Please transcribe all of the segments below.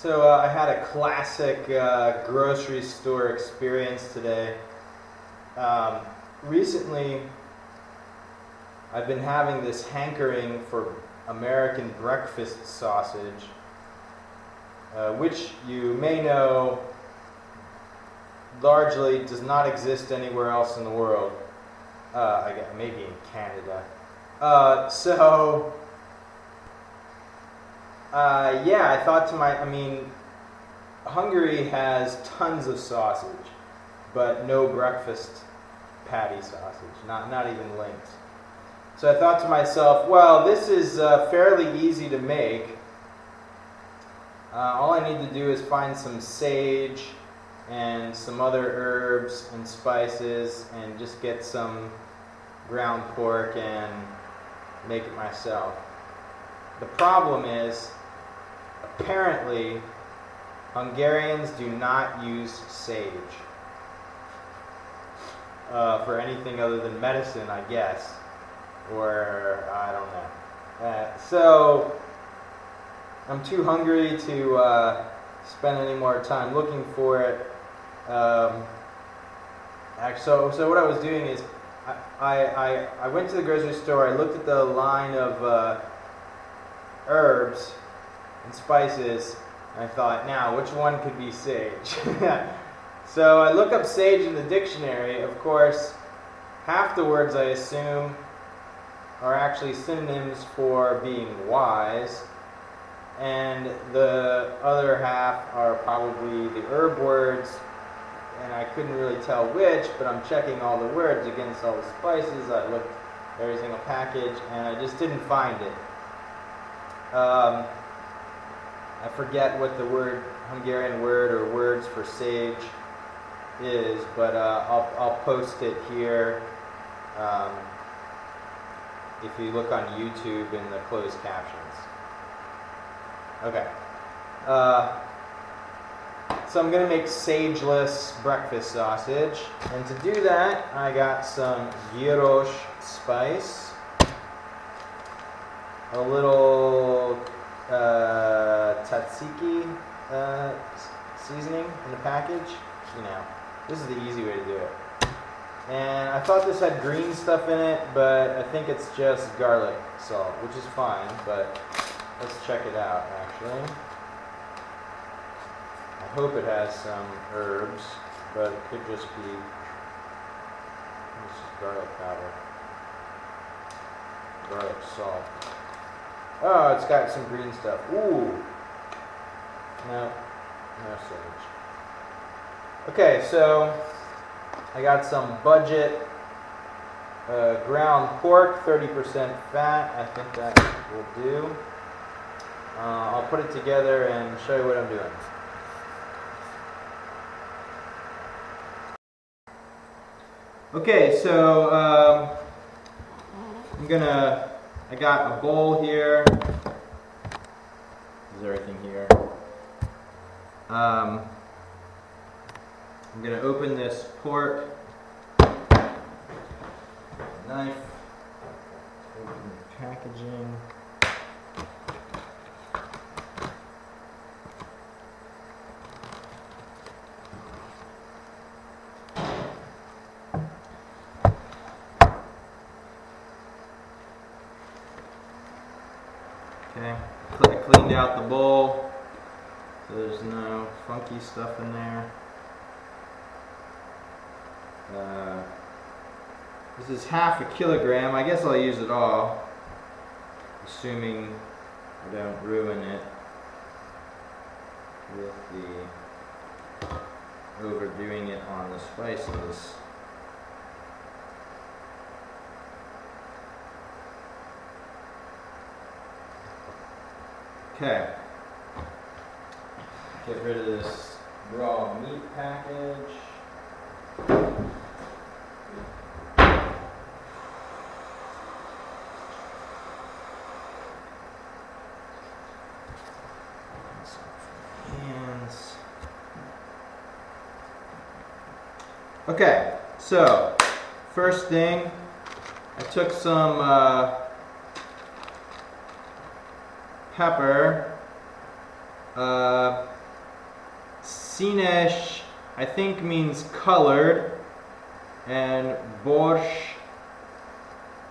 So I had a classic grocery store experience today. Recently, I've been having this hankering for American breakfast sausage, which you may know largely does not exist anywhere else in the world. I guess maybe in Canada. Yeah, I thought to Hungary has tons of sausage, but no breakfast patty sausage, not even linked. So I thought to myself, well, this is fairly easy to make. All I need to do is find some sage and some other herbs and spices and just get some ground pork and make it myself. The problem is, apparently, Hungarians do not use sage for anything other than medicine, I guess, or I don't know. So I'm too hungry to spend any more time looking for it. So what I was doing is I went to the grocery store. I looked at the line of herbs and spices, and I thought, now which one could be sage? So I look up sage in the dictionary. Of course, half the words I assume are actually synonyms for being wise, and the other half are probably the herb words, and I couldn't really tell which, but I'm checking all the words against all the spices. I looked at every single package, and I just didn't find it. I forget what the Hungarian word or words for sage is, but I'll post it here if you look on YouTube in the closed captions. Okay. So I'm going to make sageless breakfast sausage, and to do that I got some gyros spice, a little tzatziki seasoning in the package. You know, this is the easy way to do it. And I thought this had green stuff in it, but I think it's just garlic salt, which is fine, but let's check it out actually. I hope it has some herbs, but it could just be garlic powder, garlic salt. Oh, it's got some green stuff. Ooh. No sage. Okay, so I got some budget ground pork, 30% fat. I think that will do. I'll put it together and show you what I'm doing. Okay, so I got a bowl here. There's everything here. I'm going to open this pork. Knife. Open the packaging. Okay, I cleaned out the bowl, so there's no funky stuff in there. This is half a kilogram. I guess I'll use it all, assuming I don't ruin it with the overdoing it on the spices. Okay, get rid of this raw meat package. Hands. Okay, so first thing, I took some pepper Sinesh, I think, means colored, and borsh,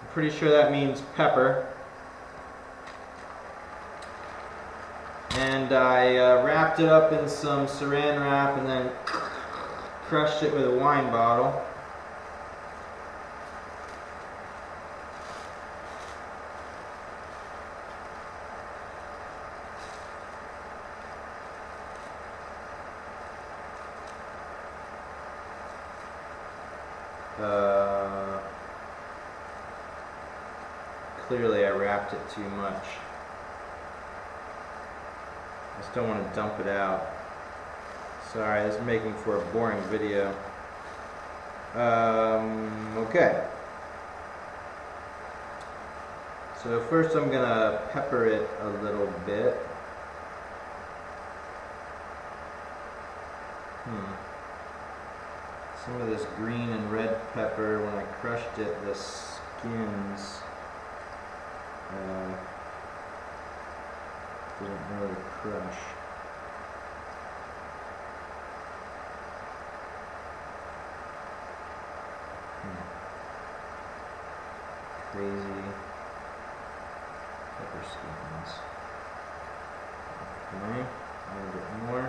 I'm pretty sure that means pepper. And I wrapped it up in some saran wrap and then crushed it with a wine bottle. Clearly I wrapped it too much. I just don't want to dump it out. Sorry, this is making for a boring video. Okay. So first I'm gonna pepper it a little bit. Some of this green and red pepper, when I crushed it, the skins didn't really crush. Crazy pepper skins. Okay, a little bit more.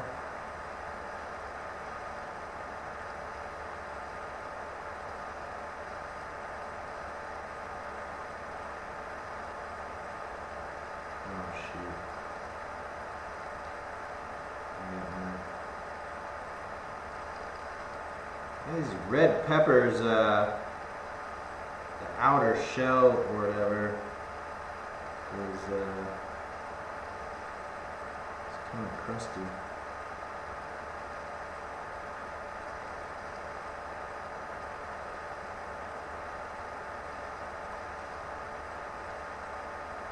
Oh shoot. These red peppers, the outer shell or whatever is it's kind of crusty.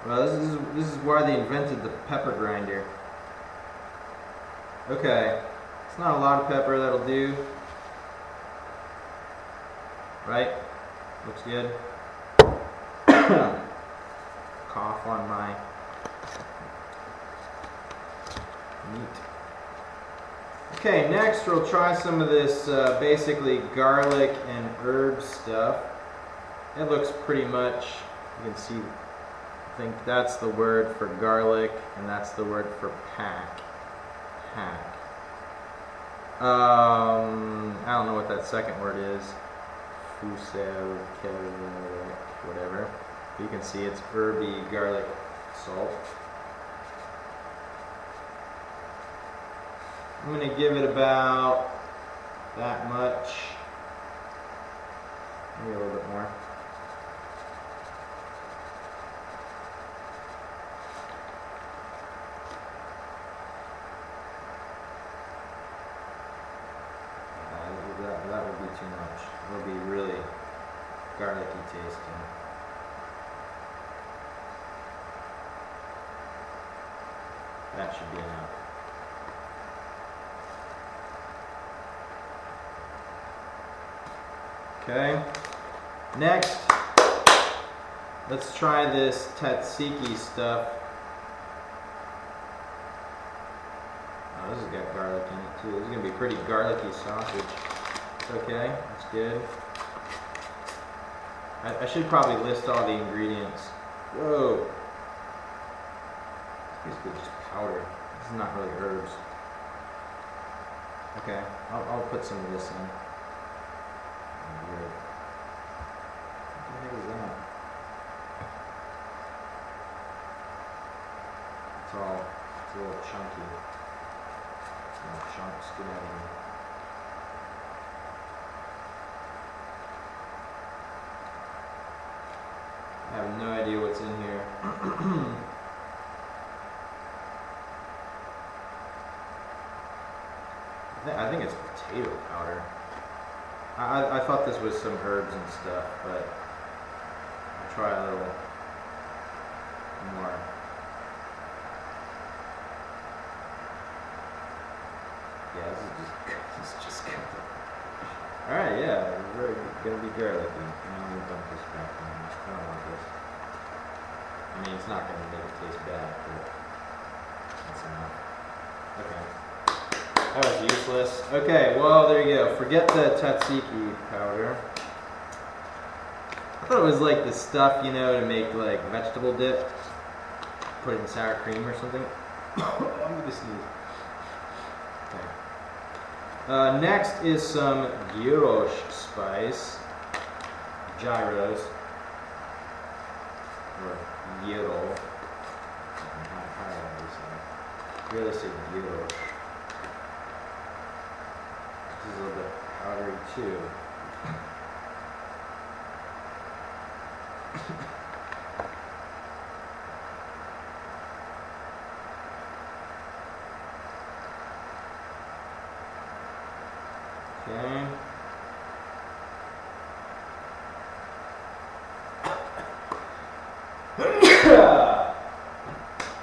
Well, this is why they invented the pepper grinder. Okay, it's not a lot of pepper, that'll do. Right? Looks good. Cough on my meat. Okay, next we'll try some of this basically garlic and herb stuff. It looks pretty much, you can see, I think that's the word for garlic and that's the word for hack. I don't know what that second word is. Fusel, whatever. You can see it's herby garlic salt. I'm going to give it about that much. Maybe a little bit more. That would be too much. It would be really garlicky tasting. That should be enough. Okay. Next, let's try this tzatziki stuff. Oh, this has got garlic in it too. This is going to be pretty garlicky sausage. Okay, that's good. I should probably list all the ingredients. Whoa! It's basically just powder. This is not really herbs. Okay, I'll put some of this in. Weird. What the heck is that? It's a little chunky. Little chunks, get out of here. I have no idea what's in here. I think it's potato powder. I thought this was some herbs and stuff, but I'll try a little more. Yeah, this is just good. Alright, yeah, it's very gonna be garlicky. I'm gonna dump this back in. I don't want this. I mean, it's not gonna make it taste bad, but that's enough. That was useless. Okay, well, there you go. Forget the tzatziki powder. I thought it was like the stuff, you know, to make like vegetable dip. Put it in sour cream or something. I'm gonna sneeze. Okay. Next is some gyros spice. Gyros. Or gyro. I really say gyros. This is a little bit powdery too. Okay.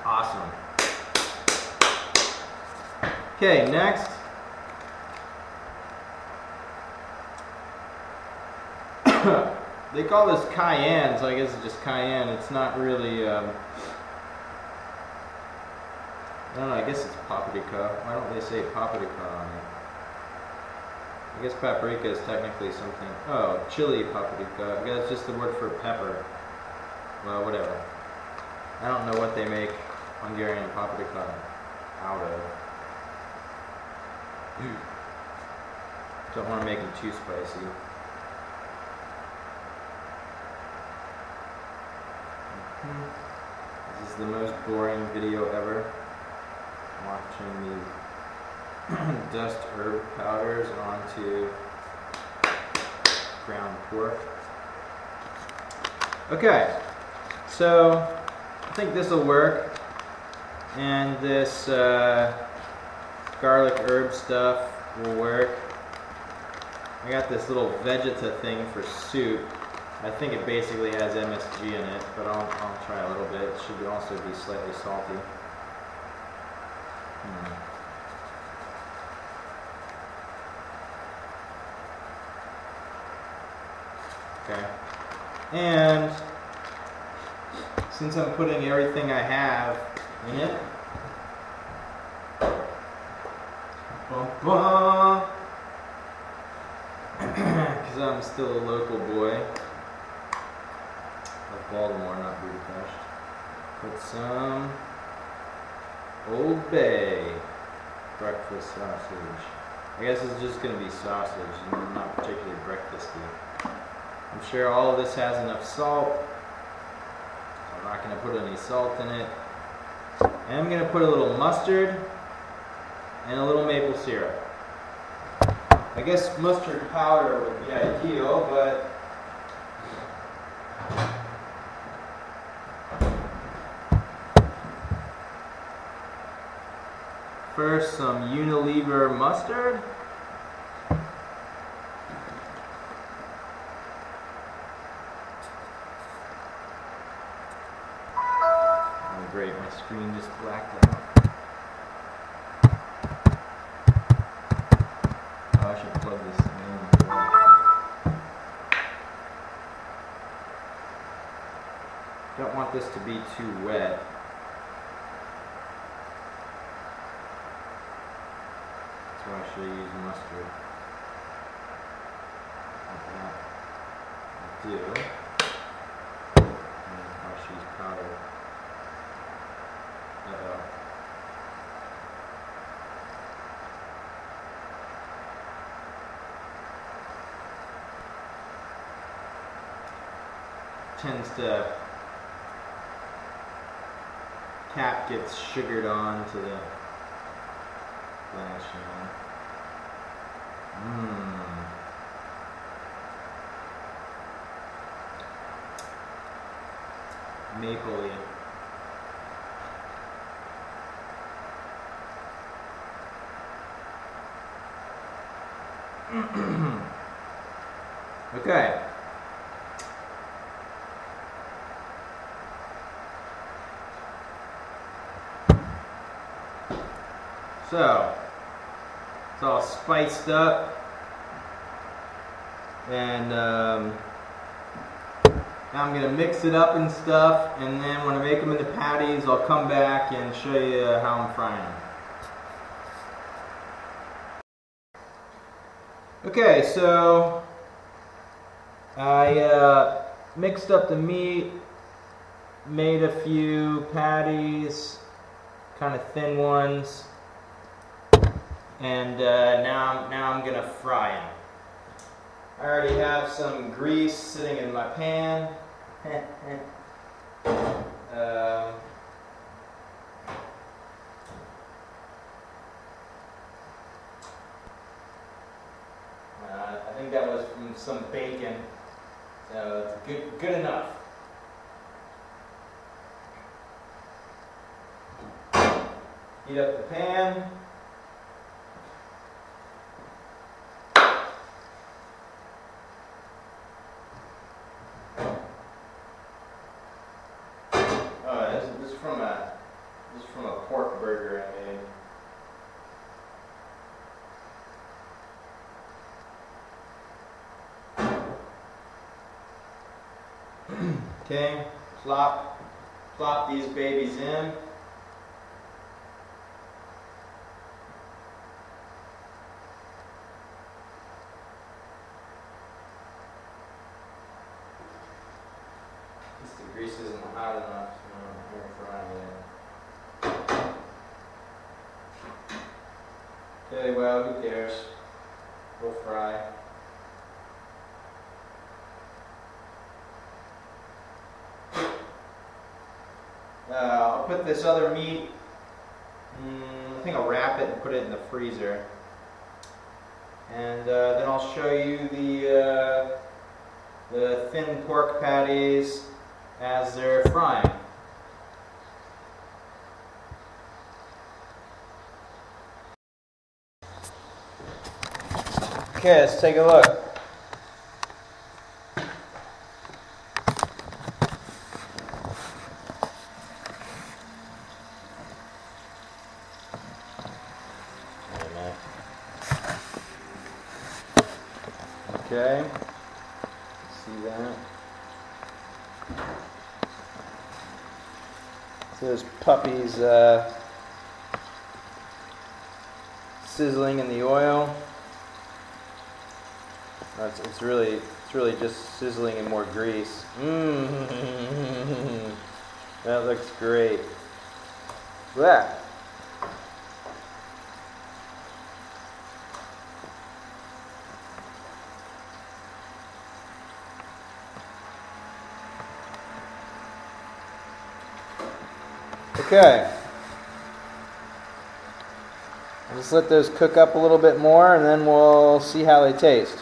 Awesome. Okay, next. They call this cayenne, so I guess it's just cayenne. It's not really, I don't know, I guess it's paprika. Why don't they say paprika on it? I guess paprika is technically something. Oh, chili paprika. I guess it's just the word for pepper. Well, whatever. I don't know what they make Hungarian paprika out of. Don't want to make them too spicy. This is the most boring video ever. Watching these dust herb powders onto ground pork. Okay, so I think this will work, and this garlic herb stuff will work. I got this little Vegeta thing for soup. I think it basically has MSG in it, but I'll try a little bit. It should also be slightly salty. Okay. And since I'm putting everything I have in it, because I'm still a local boy of Baltimore, not Budapest, put some Old Bay breakfast sausage. I guess it's just going to be sausage, and not particularly breakfasty. I'm sure all of this has enough salt, so I'm not going to put any salt in it. And I'm going to put a little mustard and a little maple syrup. I guess mustard powder would be ideal, but first some Unilever mustard. Oh great, my screen just blacked out. Oh, I should plug this thing in as well. Don't want this to be too wet. So I should use mustard. Like that. I do. And I should use powder. Uh-oh. Tends to cap gets sugared on to the flash, Mapley. Okay. So, it's all spiced up, and now I'm going to mix it up and stuff, and then when I make them into patties, I'll come back and show you how I'm frying them. Okay, so I mixed up the meat, made a few patties, kind of thin ones, and now I'm gonna fry them. I already have some grease sitting in my pan. I think that was from some bacon, so it's good enough. Heat up the pan. Oh, this is from a pork burger I made. Okay, plop these babies in. The grease isn't hot enough, so I'm frying it. Okay, well, who cares? We'll fry. I'll put this other meat, I think I'll wrap it and put it in the freezer. And then I'll show you the thin pork patties as they're frying. Okay, let's take a look. Okay, see that? So there's puppies sizzling in the oil. It's really just sizzling in more grease. That looks great. Look at that. Okay, I'll just let those cook up a little bit more and then we'll see how they taste.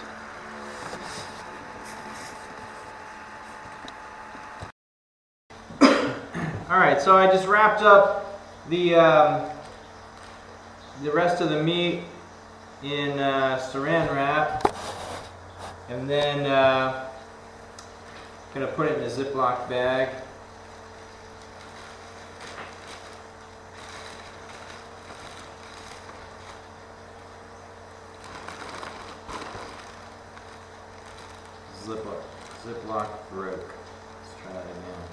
Alright, so I just wrapped up the rest of the meat in saran wrap, and then gonna put it in a Ziploc bag. Ziploc broke. Let's try that again.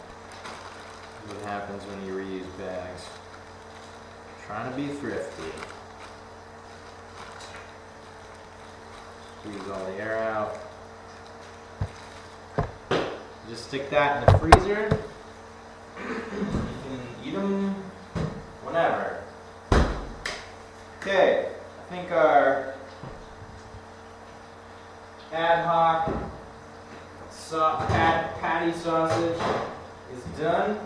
What happens when you reuse bags? Trying to be thrifty. Squeeze all the air out. Just stick that in the freezer. You can eat them whenever. Okay, I think our ad hoc patty sausage is done.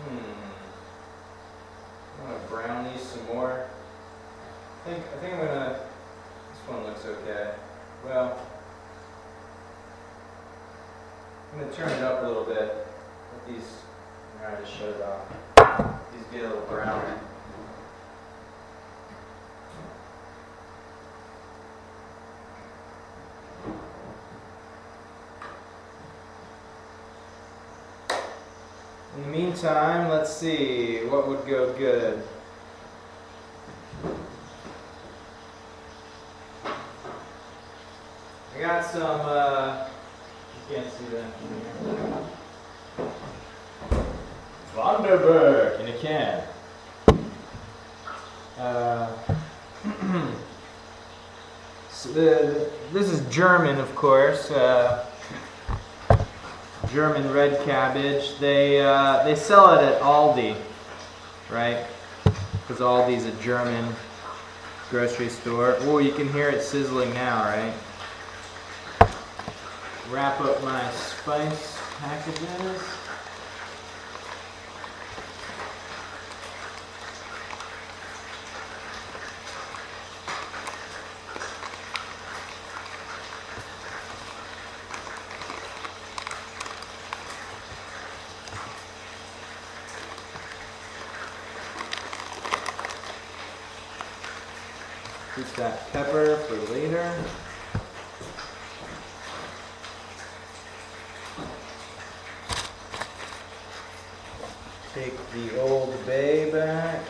I'm gonna brown these some more. I think I'm gonna. This one looks okay. Well, I'm going to turn it up a little bit. Let these, I just shut it off. These get a little brown. In the meantime, let's see what would go good. got some, you can't see that. Vanderberg in a can. So this is German, of course. German red cabbage. They sell it at Aldi, right? Because Aldi's a German grocery store. Oh, you can hear it sizzling now, right? Wrap up my spice packages. Keep that pepper for later. Take the Old Bay back.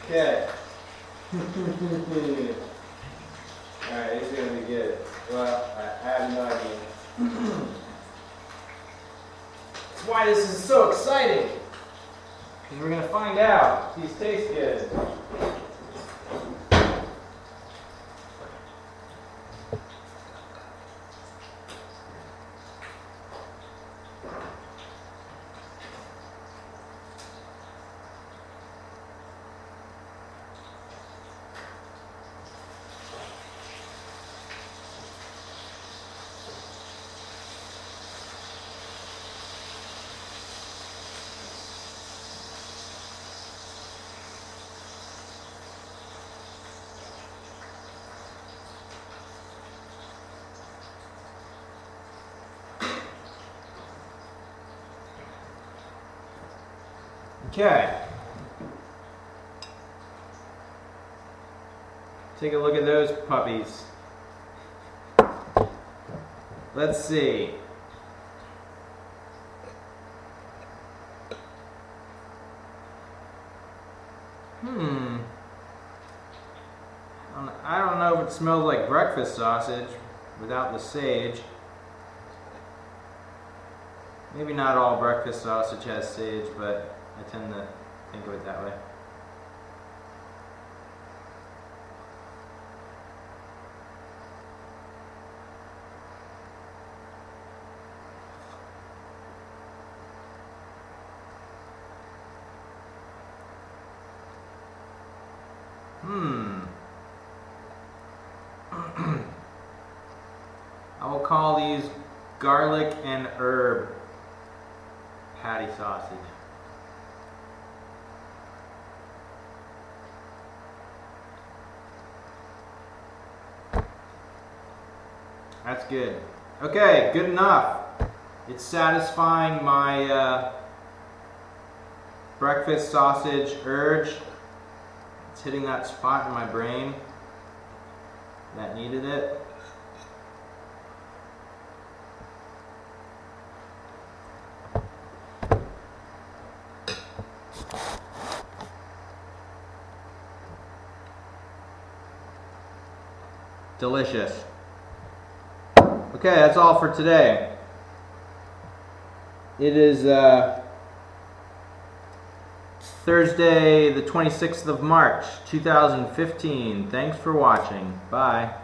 Okay. Alright, this is going to be good. Well, I have no idea. That's why this is so exciting. Because we're going to find out if these taste good. Okay. Take a look at those puppies. Let's see. I don't know if it smells like breakfast sausage without the sage. Maybe not all breakfast sausage has sage, but I tend to think of it that way. I will call these garlic and herb patty sausage. That's good. Okay, good enough. It's satisfying my breakfast sausage urge. It's hitting that spot in my brain that needed it. Delicious. Okay, that's all for today. It is Thursday, the 26th of March, 2015. Thanks for watching. Bye.